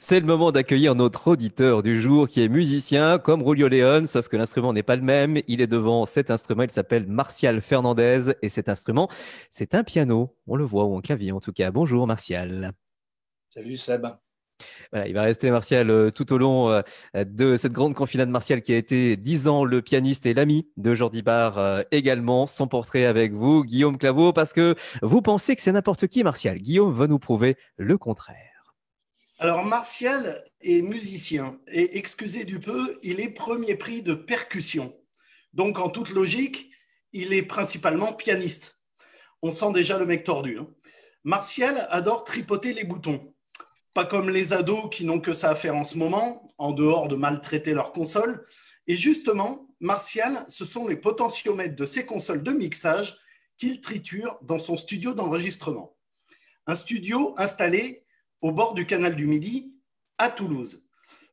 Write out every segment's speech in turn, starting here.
C'est le moment d'accueillir notre auditeur du jour qui est musicien comme Julio León, sauf que l'instrument n'est pas le même. Il est devant cet instrument, il s'appelle Martial Fernandez et cet instrument, c'est un piano. On le voit, ou un clavier en tout cas. Bonjour Martial. Salut Seb. Voilà, il va rester Martial tout au long de cette grande confidade Martial qui a été 10 ans le pianiste et l'ami de Jordi Barre également. Son portrait avec vous, Guillaume Claveau, parce que vous pensez que c'est n'importe qui Martial. Guillaume va nous prouver le contraire. Alors, Martial est musicien et, excusez du peu, il est premier prix de percussion. Donc, en toute logique, il est principalement pianiste. On sent déjà le mec tordu, hein. Martial adore tripoter les boutons. Pas comme les ados qui n'ont que ça à faire en ce moment, en dehors de maltraiter leur console. Et justement, Martial, ce sont les potentiomètres de ses consoles de mixage qu'il triture dans son studio d'enregistrement. Un studio installé au bord du canal du Midi, à Toulouse.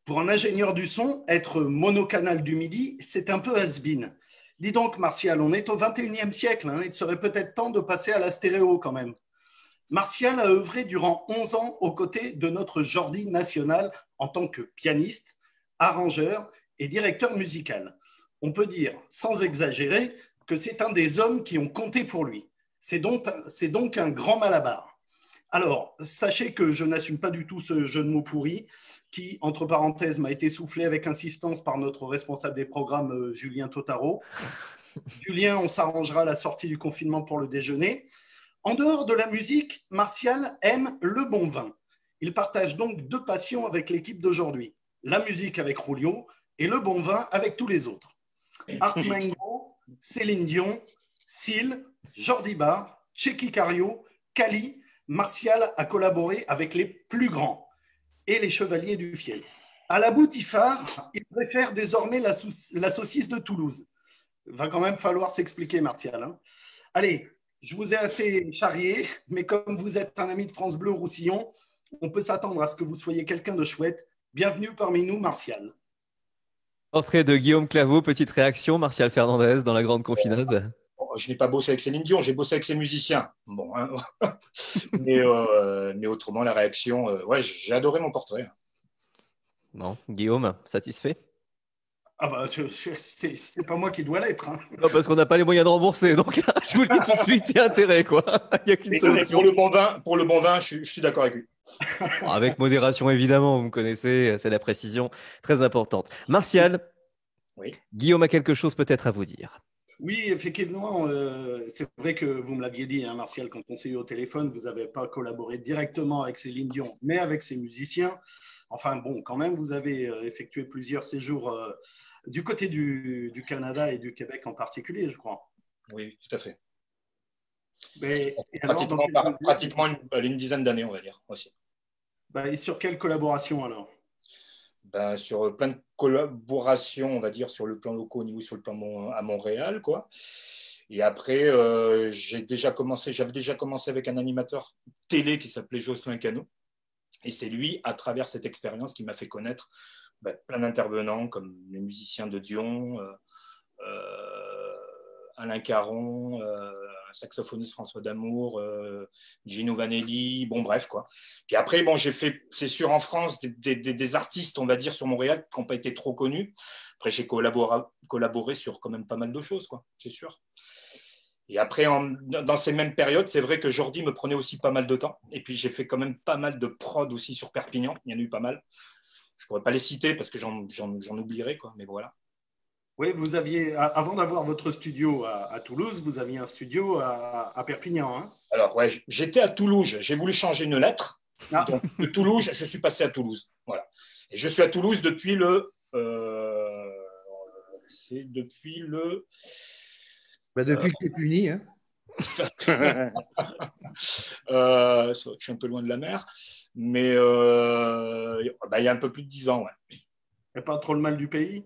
Pour un ingénieur du son, être monocanal du Midi, c'est un peu has-been. Dis donc, Martial, on est au 21e siècle, hein, il serait peut-être temps de passer à la stéréo quand même. Martial a œuvré durant 11 ans aux côtés de notre Jordi national en tant que pianiste, arrangeur et directeur musical. On peut dire, sans exagérer, que c'est un des hommes qui ont compté pour lui. C'est donc un grand malabar. Alors, sachez que je n'assume pas du tout ce jeu de mots pourri qui, entre parenthèses, m'a été soufflé avec insistance par notre responsable des programmes, Julien Totaro. Julien, on s'arrangera à la sortie du confinement pour le déjeuner. En dehors de la musique, Martial aime le bon vin. Il partage donc deux passions avec l'équipe d'aujourd'hui. La musique avec Julio et le bon vin avec tous les autres. Art Mengo, Céline Dion, Seal, Jordi Barre, Checky Cario, Kali, Martial a collaboré avec les plus grands et les chevaliers du fiel. À la Boutifard, il préfère désormais la saucisse de Toulouse. Il va quand même falloir s'expliquer, Martial, hein. Allez, je vous ai assez charrié, mais comme vous êtes un ami de France Bleu Roussillon, on peut s'attendre à ce que vous soyez quelqu'un de chouette. Bienvenue parmi nous, Martial. Portrait de Guillaume Claveau, petite réaction, Martial Fernandez dans la grande confidade. Bon, je n'ai pas bossé avec Céline Dion, j'ai bossé avec ses musiciens. Bon, hein. mais autrement, la réaction, ouais, j'ai adoré mon portrait. Non, Guillaume, satisfait? Ah bah, c'est pas moi qui dois l'être, hein. Non, parce qu'on n'a pas les moyens de rembourser, donc là, je vous le dis tout de suite, il y a intérêt, quoi. Il n'y a qu'une solution. Pour le bon vin, je suis d'accord avec lui. Avec modération, évidemment, vous me connaissez, c'est la précision très importante. Martial, Oui. Guillaume a quelque chose peut-être à vous dire. Oui, effectivement, c'est vrai que vous me l'aviez dit, hein, Martial, quand on s'est eu au téléphone, vous n'avez pas collaboré directement avec Céline Dion, mais avec ses musiciens. Enfin bon, quand même, vous avez effectué plusieurs séjours du côté du Canada et du Québec en particulier, je crois. Oui, tout à fait. Mais, et alors, dans quelle mesure Pratiquement une dizaine d'années, on va dire, aussi. Et sur quelle collaboration alors? Ben, sur plein de collaborations, on va dire, sur le plan local au niveau, sur le plan à Montréal, quoi. Et après, j'avais déjà commencé avec un animateur télé qui s'appelait Jocelyn Cano. Et c'est lui, à travers cette expérience, qui m'a fait connaître plein d'intervenants comme les musiciens de Dion, Alain Caron, un saxophoniste François Damour, Gino Vanelli, bon bref quoi. Puis après, bon, j'ai fait, c'est sûr en France, des artistes, on va dire, sur Montréal qui n'ont pas été trop connus. Après, j'ai collaboré sur quand même pas mal de choses, quoi, c'est sûr. Et après, dans ces mêmes périodes, c'est vrai que Jordi me prenait aussi pas mal de temps. Et puis, j'ai fait quand même pas mal de prod aussi sur Perpignan. Il y en a eu pas mal. Je ne pourrais pas les citer parce que j'en oublierai, quoi. Mais voilà. Oui, vous aviez, avant d'avoir votre studio à Toulouse, vous aviez un studio à Perpignan, hein? Alors, ouais, j'étais à Toulouse. J'ai voulu changer une lettre. Ah. Donc, de Toulouse, je suis passé à Toulouse. Voilà. Et je suis à Toulouse depuis le. C'est depuis le. Depuis que tu es puni, hein. Je suis un peu loin de la mer, mais il y a un peu plus de 10 ans. Ouais. Et pas trop le mal du pays?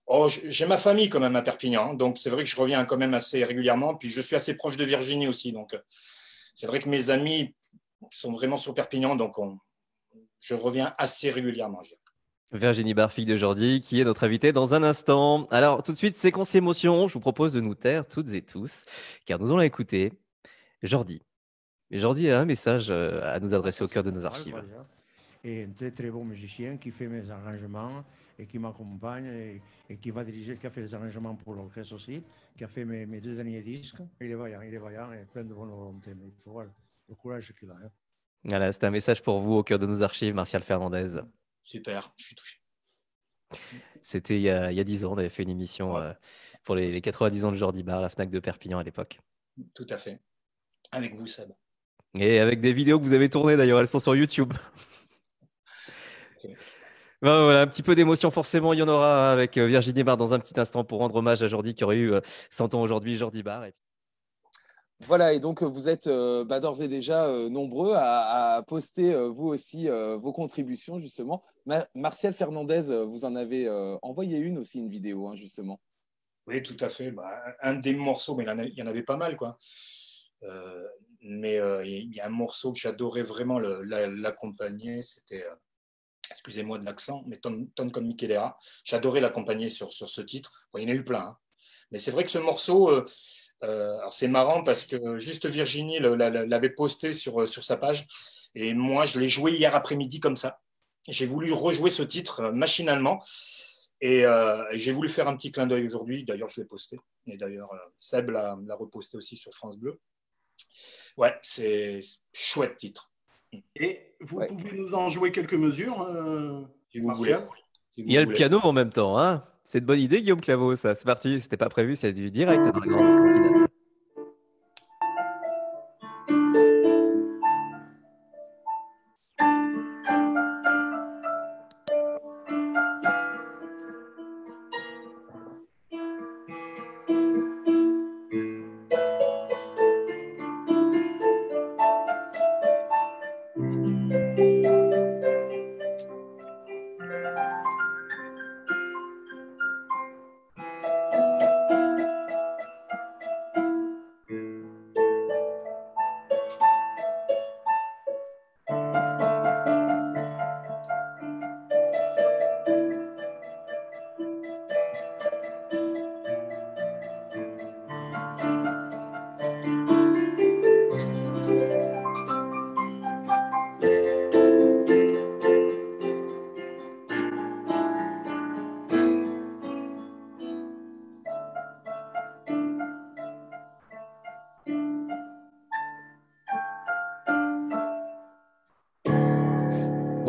Oh, j'ai ma famille quand même à Perpignan, donc c'est vrai que je reviens quand même assez régulièrement. Puis je suis assez proche de Virginie aussi, donc c'est vrai que mes amis sont vraiment sur Perpignan, donc je reviens assez régulièrement. Je dirais. Virginie Barre, fille de Jordi, qui est notre invitée dans un instant. Alors, tout de suite, séquence émotion, je vous propose de nous taire toutes et tous, car nous allons écouter Jordi. Jordi a un message à nous adresser au cœur de nos archives. est un très très bon musicien qui fait mes arrangements et qui m'accompagne et qui va diriger, qui a fait les arrangements pour l'orchestre aussi, qui a fait mes deux derniers disques. Il est vaillant et plein de bonne volonté, mais il faut voir le courage qu'il a. Hein. Voilà, c'était un message pour vous au cœur de nos archives, Martial Fernandez. Super, je suis touché. C'était il y a 10 ans, on avait fait une émission pour les 90 ans de Jordi Bar, la FNAC de Perpignan à l'époque. Tout à fait. Avec vous, Seb. Et avec des vidéos que vous avez tournées d'ailleurs, elles sont sur YouTube. Okay. Ben voilà, un petit peu d'émotion forcément, il y en aura avec Virginie Bar dans un petit instant pour rendre hommage à Jordi qui aurait eu 100 ans aujourd'hui, Jordi Bar. Voilà, et donc vous êtes d'ores et déjà nombreux à poster vous aussi vos contributions, justement. Martial Fernandez, vous en avez envoyé une vidéo, hein, justement. Oui, tout à fait. Un des morceaux, mais il y en avait pas mal, quoi. Mais il y a un morceau que j'adorais vraiment l'accompagner, c'était, excusez-moi de l'accent, mais Tonne comme Michedera. J'adorais l'accompagner sur ce titre. Bon, il y en a eu plein, hein. Mais c'est vrai que ce morceau... alors c'est marrant parce que juste Virginie l'avait posté sur sa page et moi je l'ai joué hier après-midi comme ça. J'ai voulu rejouer ce titre machinalement et j'ai voulu faire un petit clin d'œil aujourd'hui. D'ailleurs je l'ai posté et d'ailleurs Seb l'a reposté aussi sur France Bleu. Ouais, c'est chouette titre. Et vous pouvez nous en jouer quelques mesures, si vous voulez. Il y a le piano en même temps, hein. C'est une bonne idée, Guillaume Claveau, ça. C'est parti, c'était pas prévu, c'est du direct dans la grande finale.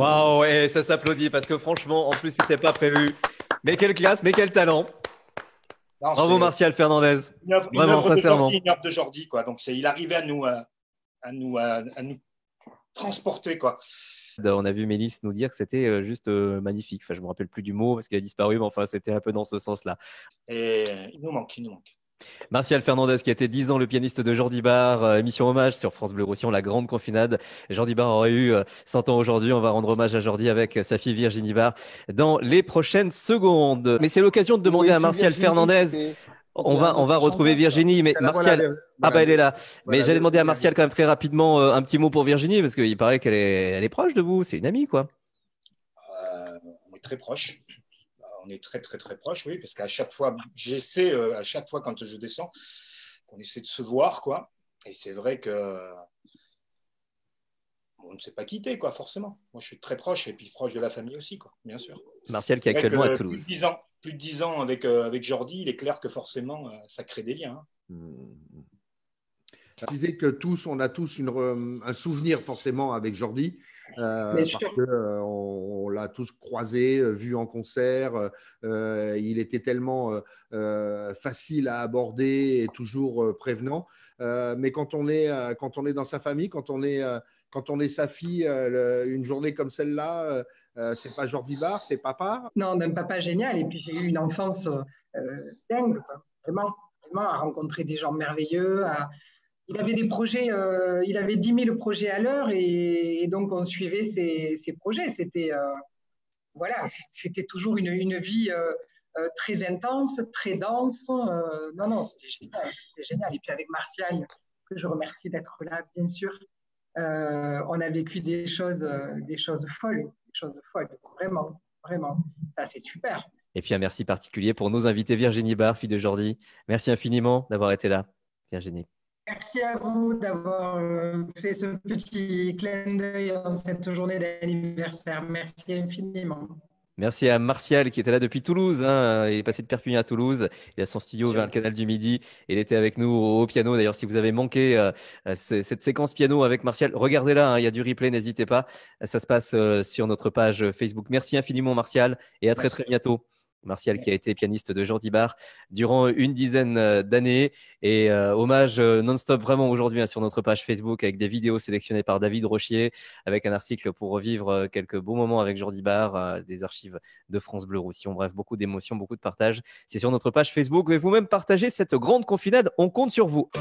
Waouh, et ça s'applaudit parce que franchement, en plus, c'était pas prévu. Mais quelle classe, mais quel talent. Non, bravo Martial Fernandez. Vraiment, sincèrement. Une œuvre de Jordi, quoi. Donc, il arrivait à nous transporter, quoi. On a vu Mélisse nous dire que c'était juste magnifique. Enfin, je me rappelle plus du mot parce qu'il a disparu, mais enfin, c'était un peu dans ce sens-là. Et il nous manque. Martial Fernandez, qui a été 10 ans le pianiste de Jordi Bar, émission hommage sur France Bleu Roussillon, la grande confinade. Jordi Bar aurait eu 100 ans aujourd'hui. On va rendre hommage à Jordi avec sa fille Virginie Bar dans les prochaines secondes. Mais c'est l'occasion de demander à Martial Fernandez. On va retrouver Virginie, mais Martial. Elle est là. Mais j'allais demander à Martial quand même très rapidement un petit mot pour Virginie, parce qu'il paraît qu'elle est proche de vous. C'est une amie, quoi. On est très proches. On est très, très, très proches, oui, parce qu'à chaque fois, j'essaie, à chaque fois quand je descends, qu'on essaie de se voir, quoi. Et c'est vrai que on ne s'est pas quitté, quoi, forcément. Moi, je suis très proche, et puis proche de la famille aussi, quoi, bien sûr. Martial qui est actuellement à Toulouse. Plus de 10 ans avec Jordi, il est clair que forcément, ça crée des liens. Je disais que on a tous un souvenir forcément avec Jordi. Parce qu'on l'a tous croisé, vu en concert. Il était tellement facile à aborder et toujours prévenant. Mais quand on est dans sa famille, quand on est sa fille, une journée comme celle-là, c'est pas Jordi Bar, c'est papa. Non, d'un papa génial. Et puis j'ai eu une enfance dingue, quoi. Vraiment, à rencontrer des gens merveilleux. Il avait des projets, il avait 10 000 projets à l'heure et donc on suivait ses projets. C'était toujours une vie très intense, très dense. Non, c'était génial. Et puis avec Martial, que je remercie d'être là, bien sûr, on a vécu des choses folles, vraiment. Ça, c'est super. Et puis un merci particulier pour nos invités, Virginie Bar, fille de Jordi. Merci infiniment d'avoir été là, Virginie. Merci à vous d'avoir fait ce petit clin d'œil en cette journée d'anniversaire. Merci infiniment. Merci à Martial qui était là depuis Toulouse, hein. Il est passé de Perpignan à Toulouse. Il a son studio vers le canal du Midi. Il était avec nous au piano. D'ailleurs, si vous avez manqué cette séquence piano avec Martial, regardez-la, hein. Il y a du replay, n'hésitez pas. Ça se passe sur notre page Facebook. Merci infiniment, Martial, et à très très bientôt. Martial qui a été pianiste de Jordi Bar durant une dizaine d'années. Et hommage non-stop vraiment aujourd'hui, hein, sur notre page Facebook avec des vidéos sélectionnées par David Rochier, avec un article pour revivre quelques beaux moments avec Jordi Bar, des archives de France Bleu Roussillon. Bref, beaucoup d'émotions, beaucoup de partage. C'est sur notre page Facebook. Et vous-même partagez cette grande confinade. On compte sur vous.